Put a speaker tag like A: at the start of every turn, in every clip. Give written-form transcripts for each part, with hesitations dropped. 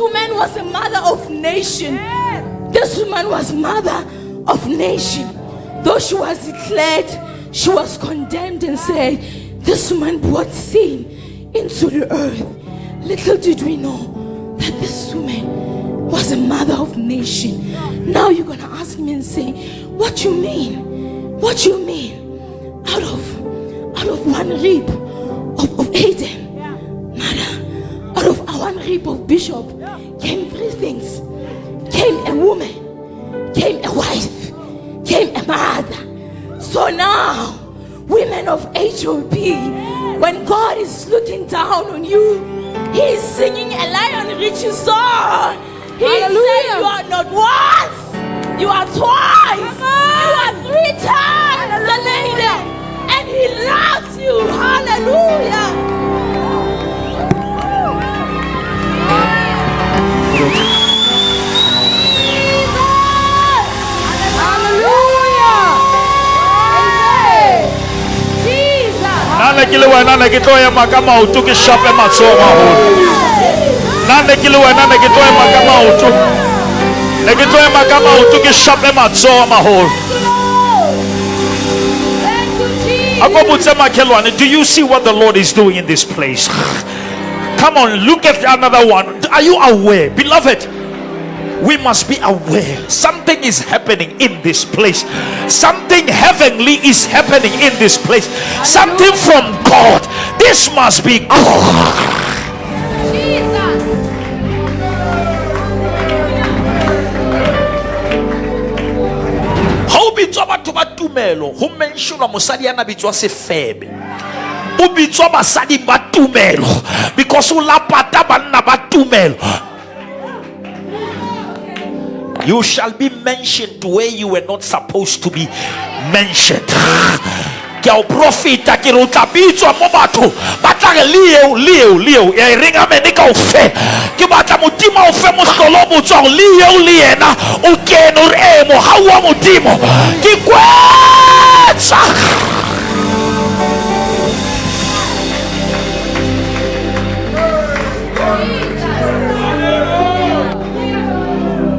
A: woman was a mother of nation. This woman was mother of nation. Though she was declared, she was condemned and said, this woman brought sin into the earth. Little did we know that this woman was a mother of nation. Now you're gonna ask me and say, what you mean? What you mean? Out of one rib of Adam, mother, out of one rib of Bishop came three things. Came a woman, came a wife, came a mother. So now, women of HOP, when God is looking down on you, He is singing a Lion Richie song. He is saying, you are not once, you are twice, you are three times the lady, and He loves you. Hallelujah.
B: Nane kilewa nane kitoya makama utuki shape matsoma ho. Nane kilewa nane kitoya makama utu. Nekitoya makama utuki shape matsoma ho. Akobutse makelwane, do you see what the Lord is doing in this place? Come on, look at another one. Are you aware, beloved? We must be aware something is happening in this place. Something heavenly is happening in this place. Something from God. This must be God. Jesus. How be to batumelo? Who mentioned Mosadi ana bitwa se febe? Ubitwa basadi batumelo because ulapata banna batumelo. You shall be mentioned where you were not supposed to be mentioned. Kya profita kiruta bitwa mobato batare lieu ya ringa menika ufe kibata mutima ufe mustolobu tso lieu liena ukeno emo hawa mutimo kikwetsa.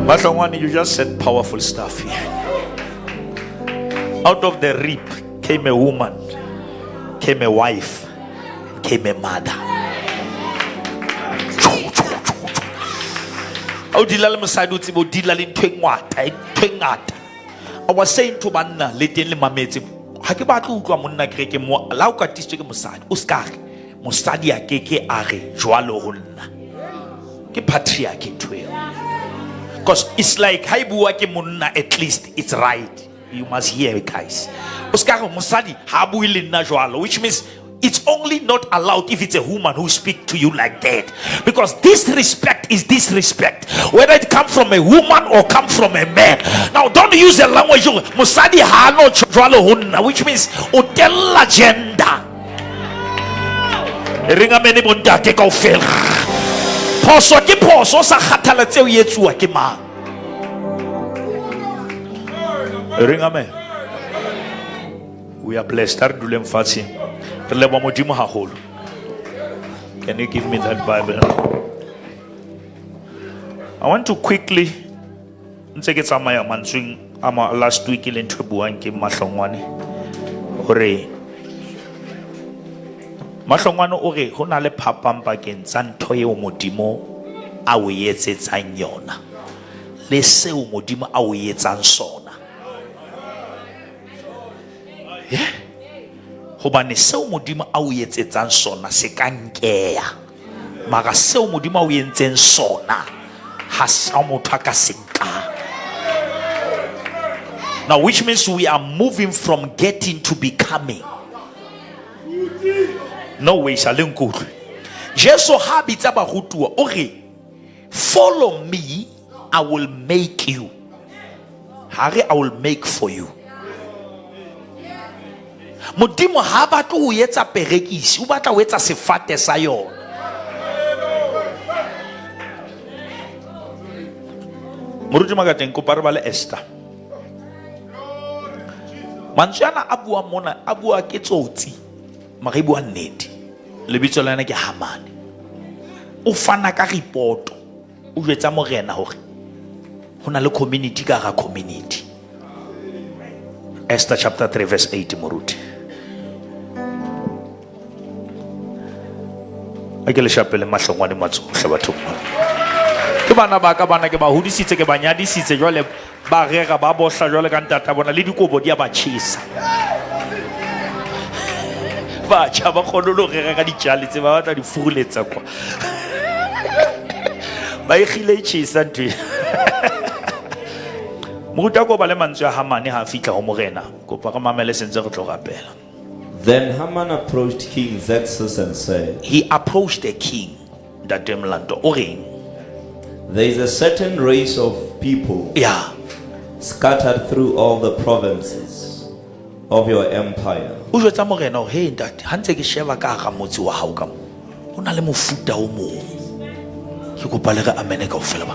B: Matlongwane, you just said powerful stuff here. Out of the rib came a woman, came a wife, came a mother. I was saying to Banna, Lady Mameti, Hakibatu Gamuna Kreke Mo, Lauka District Musad, Uskar, Mustadia Keke Are, Joalo Hulna, Kipatriarchy to him. Because it's like Haibuake Munna, at least it's right. You must hear it, guys. Oscar Musadi, Habuilina Joalo, which means it's only not allowed if it's a woman who speaks to you like that. Because disrespect is disrespect, whether it comes from a woman or comes from a man. Now, don't use the language Musadi Hano Joalo Hunna, which means Hotel Agenda. Ringa many bunda take off fail. Poso ki poso sa khatala tseo yetsuwa ke mang. Ringa me. We are blessed. Can you give me that Bible? I want to quickly get some of my last week in Tribuanki Matlongwane. Ore Matlongwane ore ho na le phapang pakeng tsa ntho eo modimo a o etsetsang yona le seo modimo a o etsang sona. Hobane seo modimo a o etsetsang sona se ka nkeya, mara seo modimo a o entseng sona ha sa motho a ka se nkang. Now, which means we are moving from getting to becoming. No way, Shalom good. Jesus habita barutua. Okay, follow me, I will make you. Hari, I will make for you. Modimo haba to yetsa perekisi, u batla o etsa sefate sa yona. Moruti magateng ko pare ba le Esther. Manjana abua mona, abua ke tsotsi. Maribua nnete. Lebitso la yena ke Hamane. O fana ka report o jwetsa morena hore ho na le community ka ga community. Esther chapter 3 verse 8 moruti. A ke le shapele mahlongwane matsohle batho. Ke bana ba ka bana ke ba hodisitse ke ba nyadisitse jwale ba rega ba bohla jwale ka ntata bona le dikobo di a ba tjhesa. Ba tjha ba kgone lo rega ka dijale tse ba batla di furuletsa kwa. Ba ikgile tjhesa ntwe. Moruta ko ba le mantswe a Hamane ha fitla ho morena. Kopa re mamele sentse re tlo rapela.
C: Then Haman approached King Xerxes and said,
B: He approached the king, that Demlando Oring.
C: there is a certain race of people
B: Yeah.
C: scattered through all the provinces of your empire.
B: O jwetsa morena hore he ntate ha ntse ke sheba ka ga motse wa hao ka mo. Ho na le mofuta o mong. Ke kopa le re amene kaofela ba.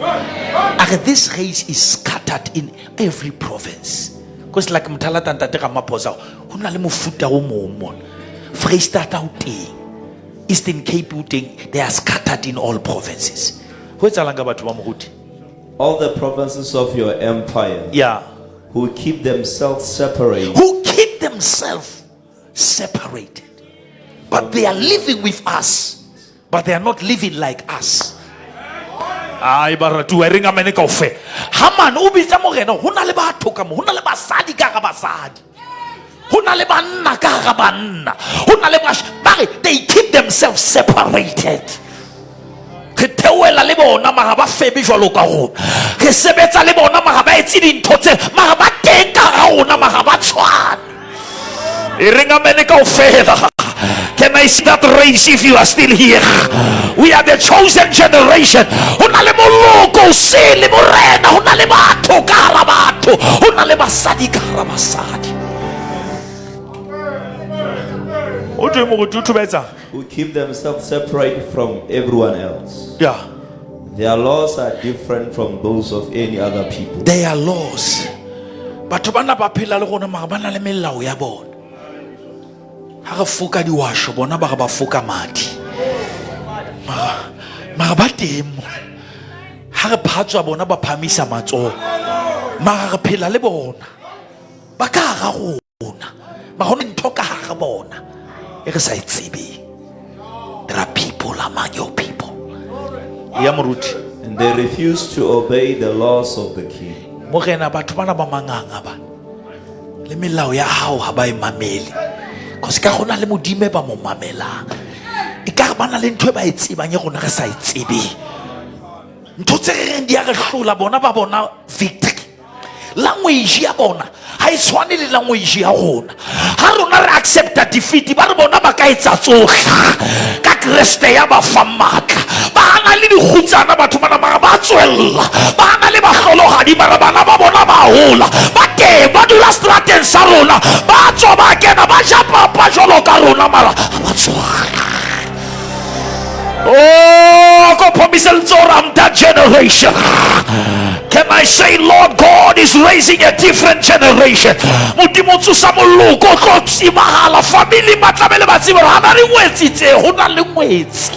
B: Are this race is scattered in every province. Because like mthalata ntate ga maposa ho na le mofuta o mong mo. Freestata o teng. Eastern Cape o teng, they are scattered in all provinces. Ho etsalang ka batho ba moruti?
C: All the provinces of your empire
B: Yeah.
C: who keep themselves separate
B: Who keep themselves separated, but they are living with us, but they are not living like us. Ai baratu e ringa mene kaofe. Haman o bitsa morena ho na le batho ka mo, ho na le basadi ka ga basadi. Ho na le banna ka ga banna. Ho na le they keep themselves separated. Ke theoela le bona mara ba febe jwalo ka rona. Ke sebetsa le bona mara ba etsi dintho tse mara ba teng ka ga rona mara ba tshwana. E ringa mene kaofela. Can I see that race if you are still here? We are the chosen generation. Ho na le moloko se le morena, ho na le batho ka hara batho, ho na le basadi ka hara basadi. O twe mo go tutubetsa.
C: who keep themselves separate from everyone else.
B: Yeah.
C: Their laws are different from those of any other people.
B: They are laws. Batho bana ba phela le gona mara bana le melao ya bona. Ha re foka diwasho bona ba ba foka madi. Mara ba teng. Ha re phatswa bona ba phamisa matsoho. Mara re phela le bona. Ba ka ga rona. Ba gona ntho ka ga bona. E re sa itsebe. There are people among your people. Ya moruti.
C: And they refuse to obey the laws of the king.
B: Morena batho bana ba manganga ba. Le melao ya hao ha ba e mamele. Cause ka gona le modime ba mo mamelang. E ka bana le ntwe ba e tsebang e gona re sa e tsebe. Ntho tse re di a re hlola bona ba bona victory. Language ya bona ha e tshwane le language ya rona. Ha rona re accepta defeat ba re bona ba ka etsa tsohle ka Kriste ya ba fa matla. Ba na le dikhutsana batho bana ba tswella. Ba na le bagologadi ba bana ba bona ba hola. Ba te ba dula strateng sa rona. Ba tswa ba kena ba ja papa jolo ka rona mara ba tswa. Oh, go promise that generation. Can I say, Lord God is raising a different generation? Mudimotsu samuluko kotsi mahala family matlabele batsibolo ha ba re ngwetsi tse ho na le ngwetsi.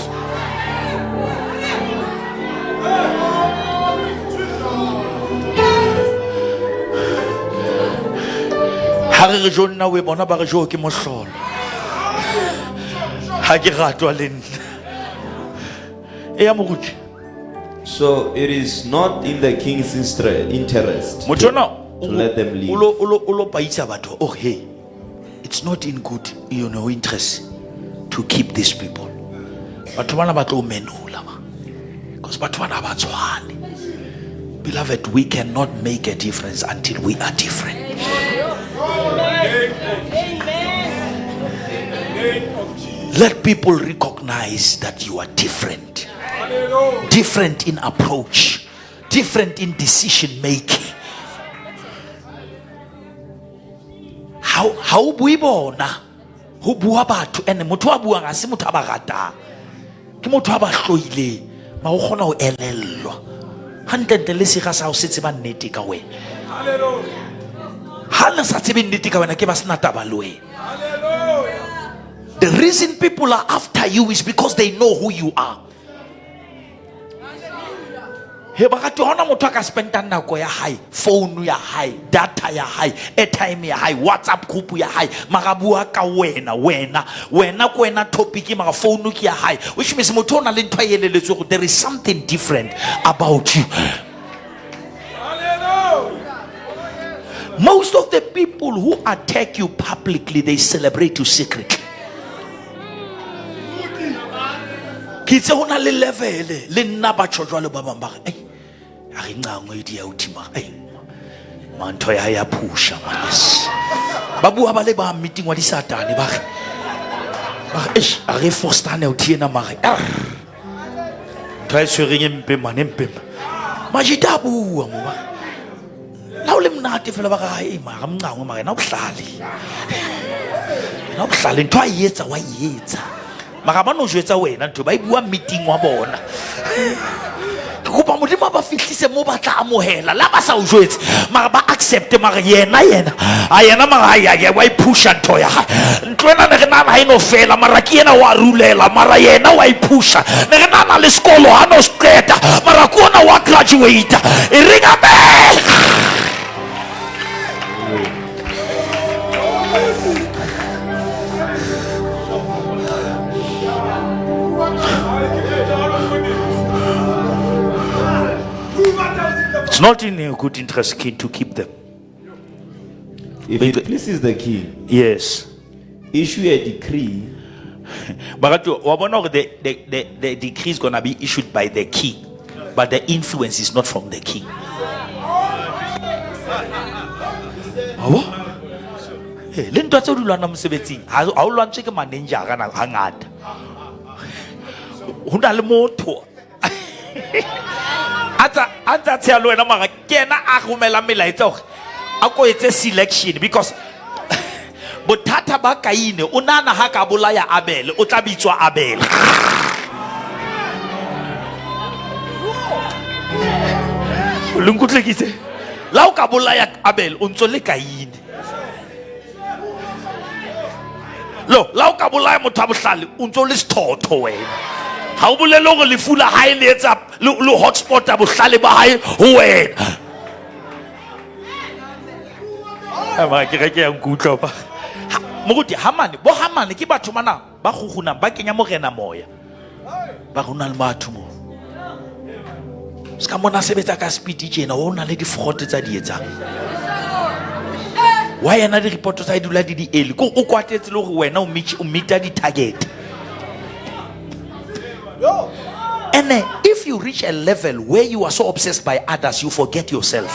B: Ha re jonna we bona ba re jo ke mohlolo. Ha ke ratwa le nna.
C: So it is not in the king's interest to let them leave.
B: Oh, hey, it's not in good, interest to keep these people. Because beloved, we cannot make a difference until we are different. Let people recognize that you are different. Different in approach, different in decision making. How bui bona ho bua batho ene motho a buang a se motho a ba ratang ke motho a ba hloile ma o kgona ho elellwa hantle le sega sa o setse ba nnete ka wena. Hallelujah. Ha le sa tsebe nnete ka wena ke ba sena taba le wena. Hallelujah. The reason people are after you is because they know who you are. he ba ga hona motho a ka spenda nako ya hae, phone ya hae, data ya hae, airtime ya hae, WhatsApp group ya hae, mara bua ka wena ko wena topic mara phone ke ya hae, which means motho ona le ntwa yeleletswe go there is something different about you. Most of the people who attack you publicly, they celebrate you secretly. Kitse hona le level le nna ba tshojwa le ba bang ba re a re ngangwe di ya utima mantho ya pusha manes ba bua ba le ba meeting wa di satane ba re a re forstane o tiena mare try swering mpe manempe majita bua mo ba la o le mnate fela ba ga mara mngangwe mara na ohlale ntwa yetsa wa yetsa mara ba no jwetsa wena ntho ba ibua meeting wa bona ke kopa modimo ba fihlise mo ba tla amohela la ba sa o jwetse mara ba accept mara yena mara ya wa ipusha ntho ya ntwena ne rena na ino fela mara ke yena wa rulela mara yena wa ipusha ne rena na le sekolo ha no streta mara kona wa graduate e ringa be. It's not in your good interest, king, to keep them.
C: If it pleases the king,
B: yes,
C: issue a decree.
B: But the decree is gonna be issued by the king, but the influence is not from the king. Le ntwa tse di lwana mosebetsing ha o lwantse ke manager kana hangata ho na le motho ata tse a lwena mara kena a romela melaetsa hore a ko etse selection because bothata ba Kaine o nana ha ka bolaya Abel o tla bitswa Abel. Lunkutlekise la o ka bolaya Abel o ntso le Kaine. Lo la o ka bolaya motho a bohlale o ntso le sithotho wena. Ha o bolele hore lefu la hae le etsa le hotspot a bohlale ba hae ho wena. Ama ke re ke ya nkutlo ba. Moruti Hamane bo Hamane ke batho mana ba guguna ba kenya morena moya. Ba rona le batho mo. Ska mona sebetsa ka speed tjena o na le di fraud tsa di etsang. Wa yana di report tsa idula di eli ko o kwatetse le hore wena o meet di target. And if you reach a level where you are so obsessed by others, you forget yourself.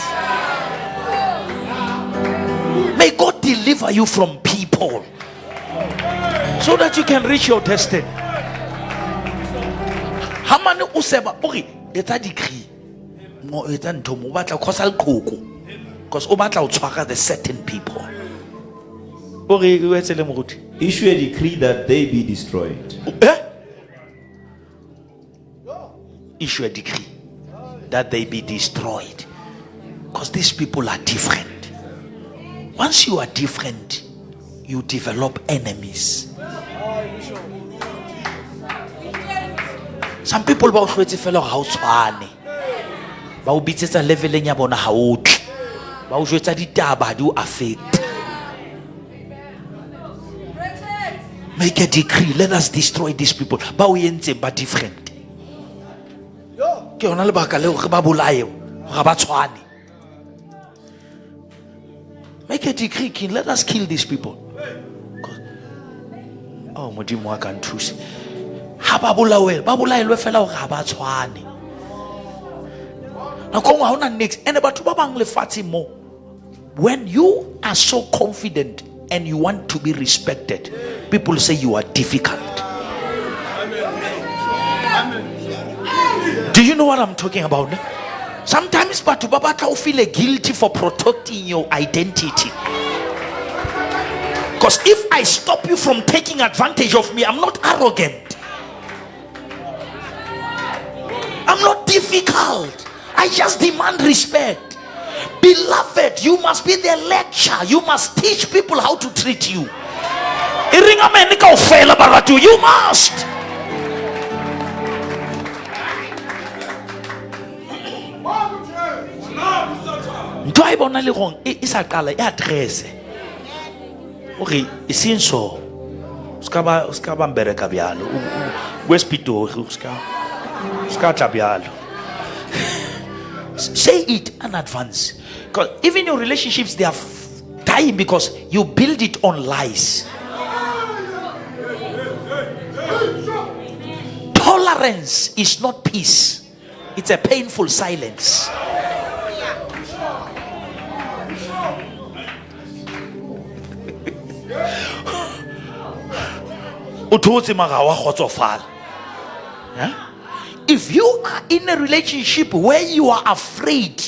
B: May God deliver you from people so that you can reach your destiny. Hamane useba ori etsa decree mo etsa ntho mo batla khosa lekoko because o batla o tshwara the certain people. Ori o etse le moruti
C: Issue a decree that they be destroyed.
B: Issue a decree that they be destroyed because these people are different. Once you are different, you develop enemies. Some people ba o hlwetse fela ha o tshwane ba o bitsetsa leveleng ya bona ha o tle ba o jwetsa ditaba ha di o affect. Make a decree, let us destroy these people. Ba o yentse ba different ke ona le baka le hore ba bolaye ga ba tshwane. Make a decree, king, let us kill these people. Oh modimo wa ka nthusa ha ba bolaelwe fela hore ga ba tshwane. Na go ngwa hona next and batho ba bang le fatsi mo. When you are so confident and you want to be respected, people say you are difficult. Do you know what I'm talking about? Sometimes batho ba batla o feel guilty for protecting your identity. Because if I stop you from taking advantage of me, I'm not arrogant. I'm not difficult. I just demand respect. Beloved, you must be the lecturer. You must teach people how to treat you. You must. so I bona le gong e sa qala e address okay e seng so ska ba mbereka byalo wespitori ska tla byalo. Say it in advance, because even your relationships, they are dying because you build it on lies. Tolerance is not peace, it's a painful silence. If you are in a relationship where you are afraid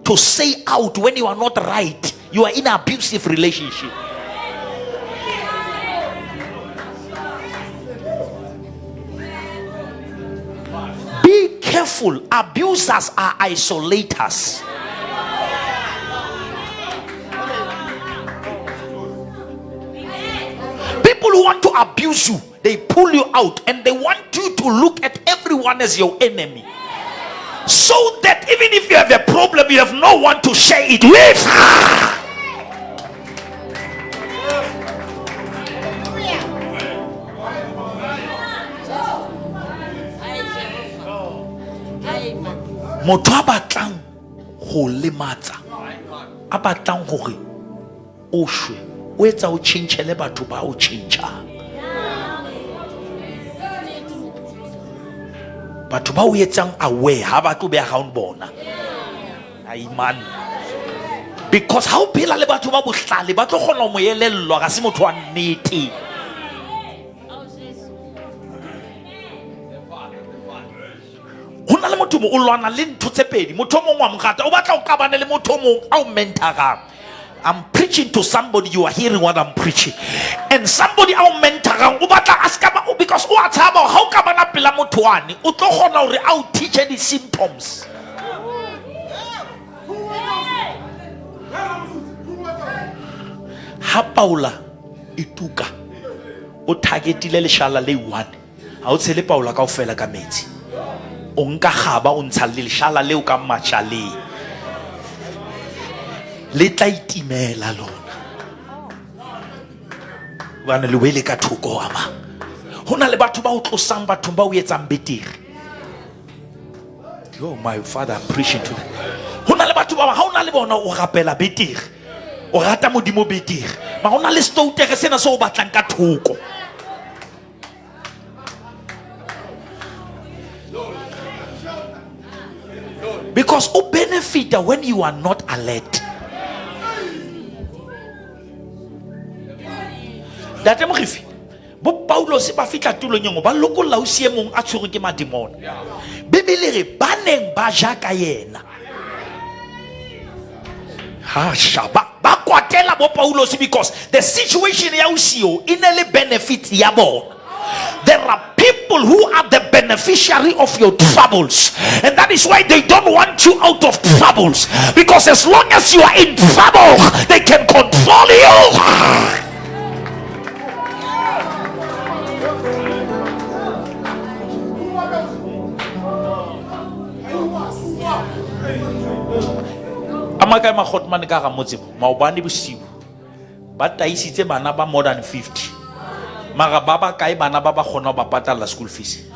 B: to say out when you are not right, you are in an abusive relationship. Be careful. Abusers are isolators. People who want to abuse you, they pull you out and they want you to look at everyone as your enemy, so that even if you have a problem, you have no one to share it with. Motho a batlang go lematsa, a batlang gore o shwe, o etsa o tshintshele batho ba o tshintshang. Batho ba o etsang aware ha ba tlo be around bona. Amen. Because ha o phela le batho ba bohlale ba tlo kgona mo yelellwa ga se motho wa nnete. Hona le motho mo o lwana le ntho tse pedi, motho mongwe wa mrata o batla o kabane le motho mongwe a o mentorang. I'm preaching to somebody, you are hearing what I'm preaching. And somebody au mentorang o batla askaba because o a tshaba ha o ka bana pela motho wane o tlo gona hore a o teach the symptoms. Ha Paula ituka o targetile leshala le one, ha o tshele Paula kaofela ka metsi, o nka gaba o ntsha le leshala leo ka matshale le tla itimela lona bana le wele ka thoko ama. Hona le batho ba o tlosang batho ba o etsang betere. Oh my Father, I'm preaching to them. Hona le batho ba ha ona le bona o rapela betere, o rata modimo betere, ma hona le stoutere sena so o batlang ka thoko. Because o benefit when you are not alert. Date mo gifi bo Paulos ba fitla tulong yengo ba lokolla o siemong a tshwerwe ke madimona. Bibele re ba neng ba ja ka yena. Ha shaba ba kwatela bo Paulos because the situation ya usio inele benefit ya bona. There are people who are the beneficiary of your troubles, and that is why they don't want you out of troubles, because as long as you are in trouble they can control you. Amaka makhotmane ka ga motse maobane bosiu ba taisitse bana ba more than 50, mara ba ba kae bana ba ba khona ba patala school fees.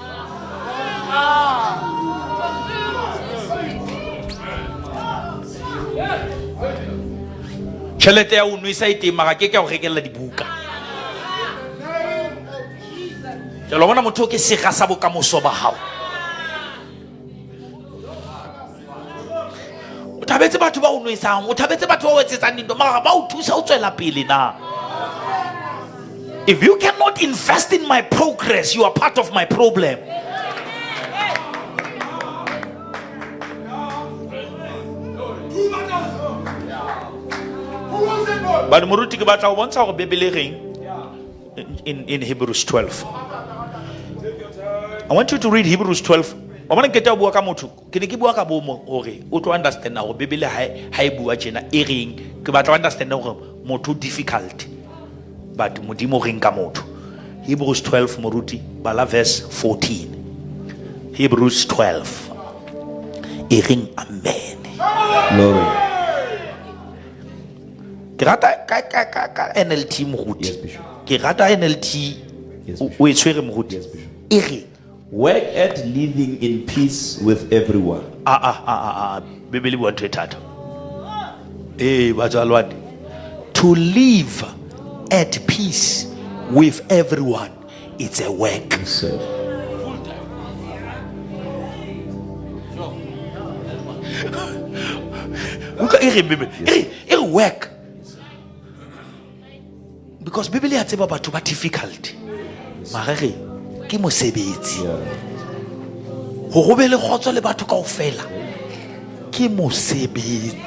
B: Tšhelete ya o nwisa ite mara ke o rekela dibuka. Ke lo bona motho ke se ga sa bokamoso ba hao. O thabetse batho ba o nwesang, o thabetse batho ba o etsetsang dinto mara ba o thusa o tswela pele na. If you cannot invest in my progress, you are part of my problem. But moruti ke batla o bontsha go Bibele reng in Hebrews 12. I want you to read Hebrews 12. Wa bona ke tla bua ka motho ke ne ke bua ka bomo hore o tlo understand go Bibele ha e bua tjena e reng, ke batla understand gore motho difficult but modimo reng ka motho. Hebrews 12 moruti bala verse 14. Hebrews 12 e reng amen.
C: Glory.
B: Ke rata ka NLT moruti.
C: Yes, Bishop.
B: Ke rata NLT.
C: Yes,
B: O e tshwere moruti.
C: Yes, Bishop.
B: E re
C: Work at living in peace with everyone.
B: Bibele bua ntho e thata. Batswalwane, to live at peace with everyone, it's a work.
C: Yes, sir.
B: It work because Bibele ya tseba batho ba difficult. Mara re ke mosebetsi.
C: Yeah.
B: Ho go be le khotso le batho kaofela ke mosebetsi.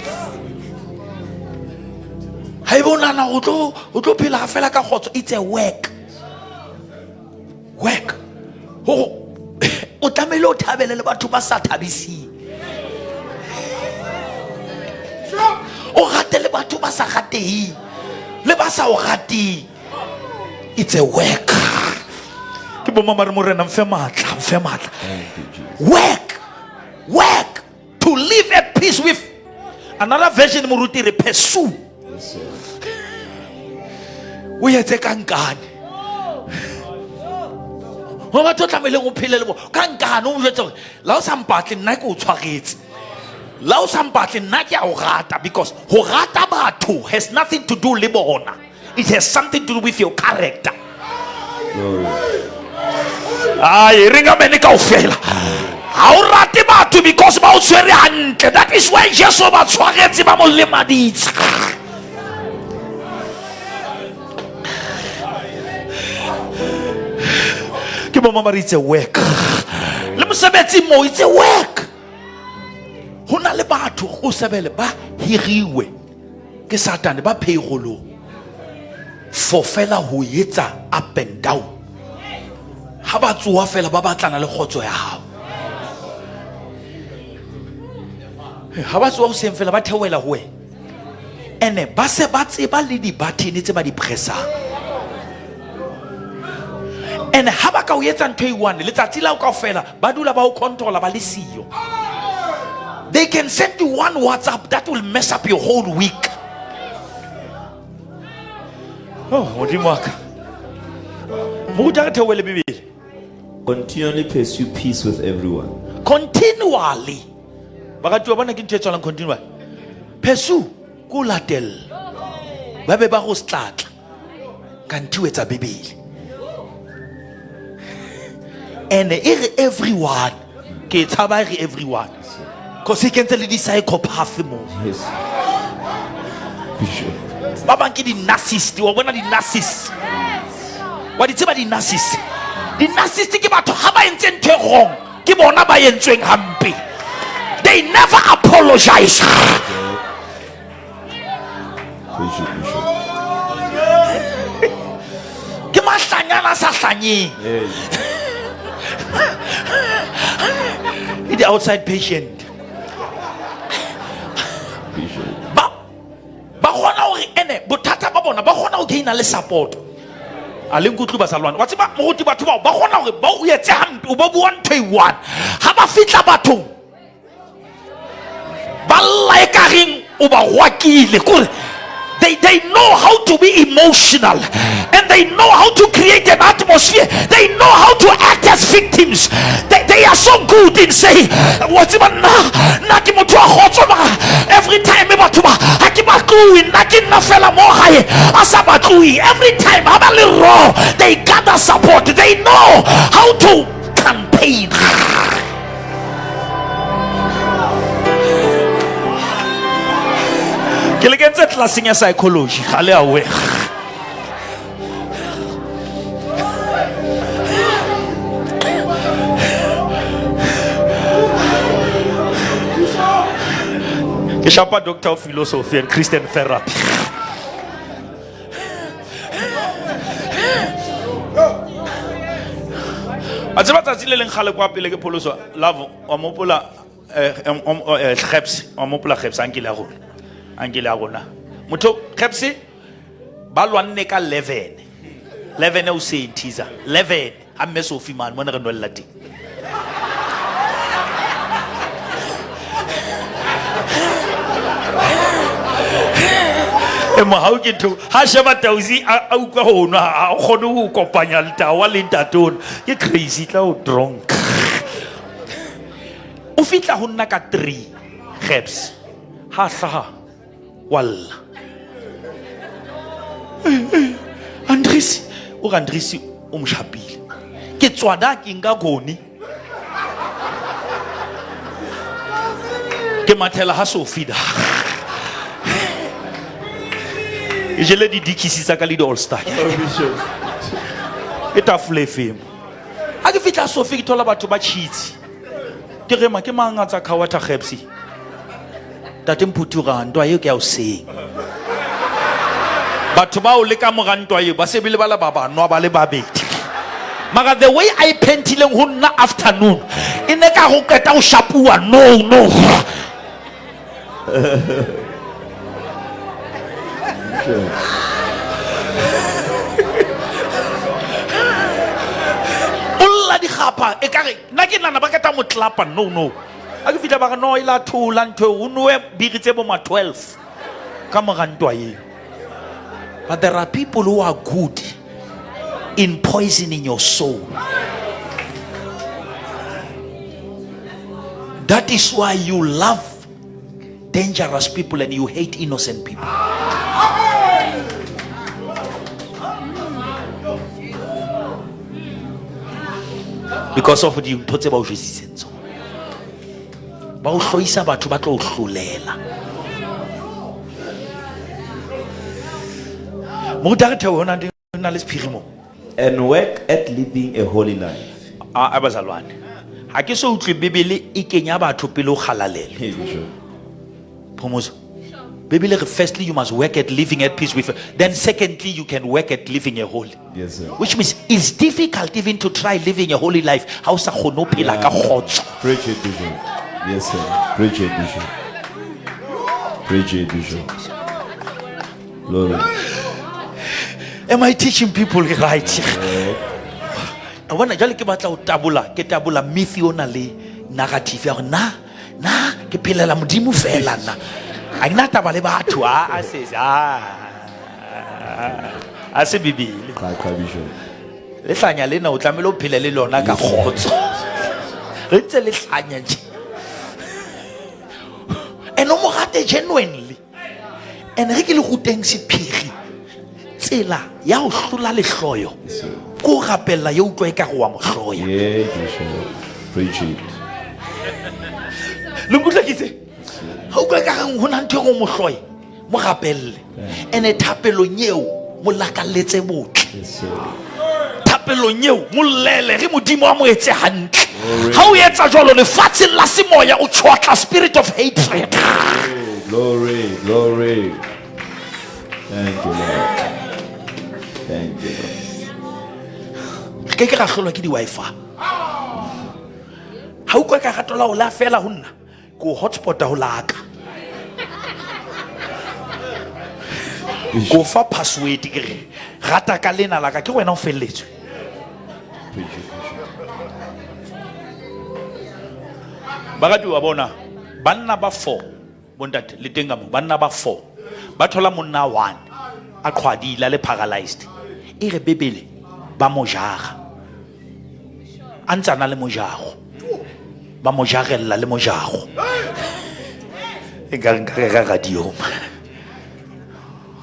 B: Ha ibonana o tlo phela ha fela ka khotso, it's a work. Work. O tlamehile o thabele le batho ba sa thabisi. O rate le batho ba sa ratei. Le ba sa o rate. It's a work. Ke bo mama re mo rena mfe matla. Work to live at peace with. Another version moruti re pursue.
C: Yes, sir.
B: O yetse kankane. Ho batho tlamehile go phele le bo kankane o jwetse la o sa mpatle nna ke o tshwaretse. La o sa mpatle nna ke a o rata, because ho rata batho has nothing to do le bona. It has something to do with your character.
C: Glory.
B: Ringa mene kaofela. Ha o rate batho because ba o tshwere hantle. That is why Jesu ba tshwaretse ba mo lemaditse. Ke bo mama it's a work. Le mosebetsi mo it's a work. Hona le batho go sebele ba hiriwe ke Satan ba payroll for fela ho yetsa up and down. Ha ba tsoa fela ba batlana le khotso ya hao. Ha ba tsoa ho seng fela ba thewela ho wena. Ene ba se ba tseba le di button tse ba di pressang. Ene ha ba ka o yetsa ntho e one letsatsi la o kaofela ba dula ba o controlla ba le siyo. They can send you one WhatsApp that will mess up your whole week.
C: Continually pursue peace with everyone.
B: Continually. Continually. Pursue. Go latel. Babe ba go start. Kantu etsa Bibele. And everyone. Ke tshaba everyone. Because he can tell you this psychopath more.
C: Yes. Bishop.
B: Baba ki di narcissist. Wa bona di narcissist. Wa di tseba di narcissist. Di narcissist ke batho ha ba entse ntho e wrong. Ke bona ba yentsweng hampe. They never apologize.
C: Bishop.
B: Ke mahlanyana sa hlanyeng.
C: Yes.
B: It's the outside patient.
C: Bishop.
B: Ba gona hore ene bothata ba bona ba gona ho gaina le support. A le nkutlu ba salwana wa tseba moruti batho ba gona hore ba o yetse hampe o ba bua ntho e one ha ba fitla bathong ba like ring o ba hwakile kore they know how to be emotional and they know how to create an atmosphere. They know how to act as victims. They are so good in saying every time every time they gather support. They know how to campaign. Ke le kentse tlaseng ya psychology ga le aware. Ke shapa doctor of philosophy and Christian therapy. A tseba tsatsi le leng gale kwa pele ke pholoso love wa mopola Krebs wa mopola Krebs ankile ya rona. Angela rona motho Krebs ba lwanne ka 11 o se teaser 11 ha mme Sophie man mona re no lla teng Emma how ke to ha sheba tausi a utlwa ho nwa ha o kgone ho kopanya le tawa le ntatona ke crazy tla o drunk o fitla ho nna ka 3 reps ha hlaha walla Andrisi o Andrisi o mshapile ke tswada ke nka goni ke mathela ha Sofida je le di dikisi tsa ka le di all star e tafule fem a ke fitla Sofi ke thola batho ba cheats ke rema ke manga tsa khawata khepsi tate mphutura ntwa eo ke ya o seng batho ba o le ka morantwa eo ba se bile ba la ba banwa ba le babedi mara the way I pentileng ho nna afternoon ine ka go keta o shapua no Ulla di khapa e kare nna ke nana ba keta mo clapper no a ke fitla ba ga no ila thula ntwe o nwe biri tse bo ma 12 ka morantwa eo. But there are people who are good in poisoning your soul. That is why you love dangerous people and you hate innocent people. Because of the ntotse ba o jwetsitse ba o hloisa batho ba tlo o hlolela.
C: And work at living a holy life.
B: Abazalwane ha ke so utlwe bibele e kenya batho pele o khalalela.
C: Hey, Bishop.
B: Pomozo bibele re firstly you must work at living at peace with, then secondly you can work at living a holy.
C: Yes, sir.
B: Which means it's difficult even to try living a holy life. How sa khono phela ka khotso.
C: Preach it, Bishop. Yes, sir. Preach it, Bishop. Preach it, Bishop. Glory.
B: Am I teaching people right? I want to ke batla o tabula myth yona le narrative ya na ke phelela modimo fela na a nna taba le batho a se bibele
C: Bishop.
B: le hlanya lena o tlamelo phela le lona ka khotso re tse le hlanya je eno mo gate genuinely and re ke le guteng sephiri tsela ya o hlola le hloyo ko rapella yo utlwa ka go wa mohloya.
C: Yeah, Bishop. Preach it.
B: Le nkutla kitse ha o ka ga hona ntho go mohloya mo rapelle ene thapelo nyeo mo lakaletse botle
C: Yes, sir.
B: thapelo nyeo mo lele re modimo a mo etse hantle ha o etsa jwalo le fatse la semoya o tshwatla spirit of hatred.
C: Glory, glory. Thank you, Lord. Thank you, Lord.
B: ke ra hlolwa ke di wifi ha o ka gatola o la fela ho nna ko hotspot ho laka go fa password ke re rata ka lena la ka ke wena o felletswe.
C: Preach it, Bishop.
B: Ba ga wa bona banna ba 4 bontate le tenga mo banna ba 4 ba thola monna 1 a qhwadila le paralyzed e re bebele ba mo jara antsana le mojago ba mo jarella le mojago e ka ga radio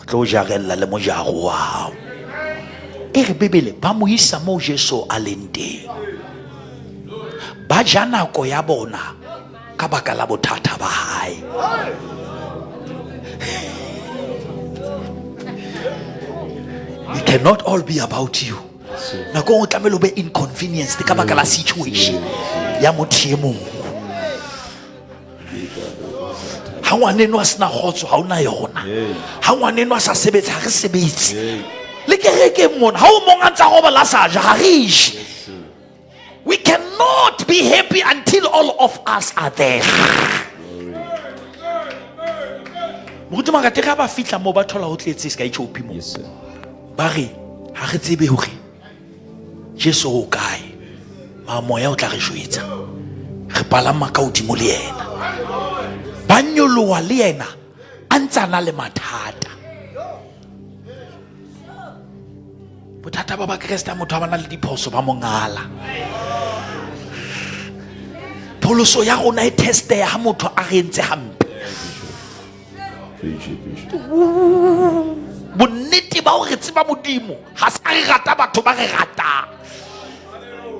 B: tlo jarella le mojago wow e re bebele ba mo isa mo Jesu a lente ba jana ko ya bona ka baka la bothata ba hae. It cannot all be about you. Na go tlamelo be inconvenienced ka baka la situation ya motho e mong. Ha ngwaneno a sna khotso ha una yona. Ha ngwaneno a sa sebetsa re sebetse. Le kereke mona ha o mong a tsa go ba la sa ja ha rish. We cannot be happy until all of us are there. Moruti magate ga ba fitla mo ba thola ho tletse se ka ichopi mo.
C: Yes, sir.
B: Ba re ha re tsebe hore Jesu o kae ma moya o tla re jwetsa re palama ka hodimo le yena ba nyoloa le yena a ntsana le mathata bothata ba bakreste motho a bana le diphoso ba mongala. Pholoso ya rona e teste ya motho a re ntse hampe.
C: Preach it, Bishop.
B: Bonnete ba hore tseba modimo ha sa re rata batho ba re rata.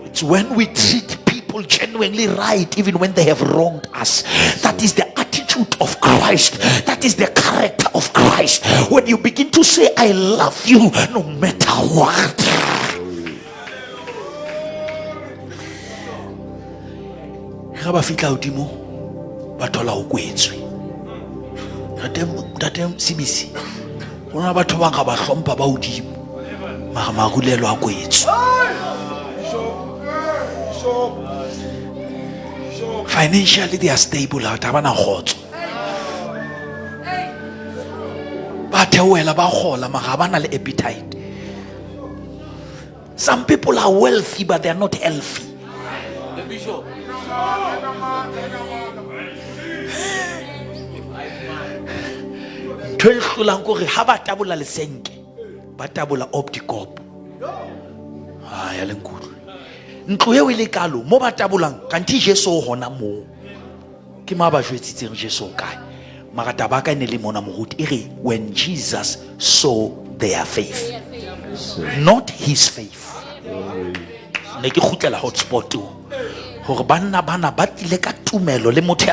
B: It's when we treat people genuinely right even when they have wronged us. That is the attitude of Christ. That is the character of Christ. When you begin to say I love you no matter what. Ga ba fitla udimo ba thola o kwetswe. Datem sibisi. Ona batho ba ga ba hlompha ba udimo. Mara magulelo a kwetswe. Financially they are stable out ha bana khotso. Ba theoela ba gola mara bana le appetite. Some people are wealthy but they are not healthy. The bishop. Tshwelhlang gore ha ba tabola lesenke ba tabola opticop. Ya lenkulu. Ntlo eo ile kalo mo ba tabolang kanthi Jesu hona mo. Ke ma ba jwetsitseng Jesu kae. Mara taba ka ne le mona moruti ere when Jesus saw their faith, not his faith. Ne ke khutlela hotspot o hore banna bana ba tlile ka tumelo le motho ya